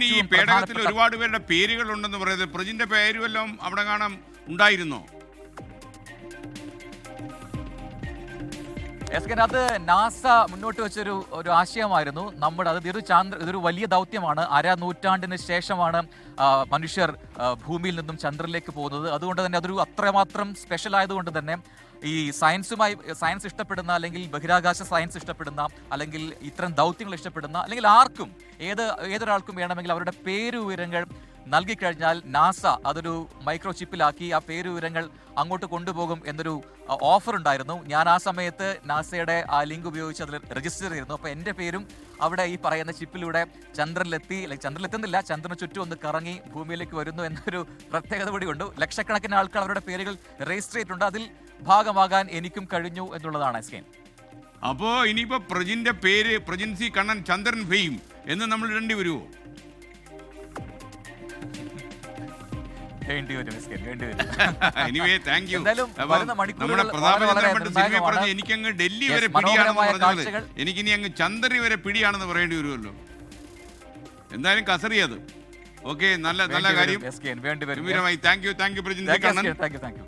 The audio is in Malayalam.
ഈ പേടകത്തിൽ ഒരുപാട് പേരുടെ പേരുകൾ ഉണ്ടെന്ന് പറയുന്നത്, പ്രജിന്റെ പേര് വല്ലതും അവിടെ കാണാൻ ഉണ്ടായിരുന്നോ? അത് നാസ മുന്നോട്ട് വെച്ചൊരു ആശയമായിരുന്നു. ഇതൊരു വലിയ ദൗത്യമാണ്. നൂറ്റാണ്ടിന് ശേഷമാണ് മനുഷ്യർ ഭൂമിയിൽ നിന്നും ചന്ദ്രനിലേക്ക് പോകുന്നത്. അതുകൊണ്ട് തന്നെ അതൊരു അത്രമാത്രം സ്പെഷ്യൽ ആയതുകൊണ്ട് തന്നെ ഈ സയൻസ് ഇഷ്ടപ്പെടുന്ന, അല്ലെങ്കിൽ ബഹിരാകാശ സയൻസ് ഇഷ്ടപ്പെടുന്ന, അല്ലെങ്കിൽ ഇത്തരം ദൗത്യങ്ങൾ ഇഷ്ടപ്പെടുന്ന, അല്ലെങ്കിൽ ഏതൊരാൾക്കും വേണമെങ്കിൽ അവരുടെ പേരുവിവരങ്ങൾ നൽകിക്കഴിഞ്ഞാൽ നാസ അതൊരു മൈക്രോ ചിപ്പിലാക്കി ആ പേരുവിവരങ്ങൾ അങ്ങോട്ട് കൊണ്ടുപോകും എന്നൊരു ഓഫർ ഉണ്ടായിരുന്നു. ഞാൻ ആ സമയത്ത് നാസയുടെ ആ ലിങ്ക് ഉപയോഗിച്ച് അതിൽ രജിസ്റ്റർ ചെയ്തിരുന്നു. അപ്പോൾ എൻ്റെ പേരും അവിടെ ഈ പറയുന്ന ചിപ്പിലൂടെ ചന്ദ്രനിലെത്തുന്നില്ല, ചന്ദ്രന് ചുറ്റും ഒന്ന് കറങ്ങി ഭൂമിയിലേക്ക് വരുന്നു എന്നൊരു പ്രത്യേകത കൂടി ഉണ്ട്. ലക്ഷക്കണക്കിന് ആൾക്കാർ അവരുടെ പേരുകൾ രജിസ്റ്റർ ചെയ്തിട്ടുണ്ട്. അതിൽ ഭാഗമാകാൻ എനിക്കും കഴിഞ്ഞു എന്നുള്ളതാണ് എസ്കേൻ. അപ്പോ ഇനിയിപ്പോ പ്രജിന്റെ പേര് പ്രജിൻ സി കണ്ണൻ ചന്ദ്രൻ ഫെയിം എന്ന് നമ്മൾ ഇടേണ്ടി വരുമോ? നമ്മുടെ പ്രതാപചന്ദ്രൻ സിനിമ പറഞ്ഞ് എനിക്കങ്ങ് ഡൽഹി വരെ പിടിയാണെന്ന് പറഞ്ഞത് എനിക്കിനി അങ്ങ് ചന്ദ്രൻ വരെ പിടിയാണെന്ന് പറയേണ്ടി വരുമല്ലോ. എന്തായാലും കസറിയത്. ഓക്കെ, നല്ല കാര്യം. Thank you Prajin C Kannan.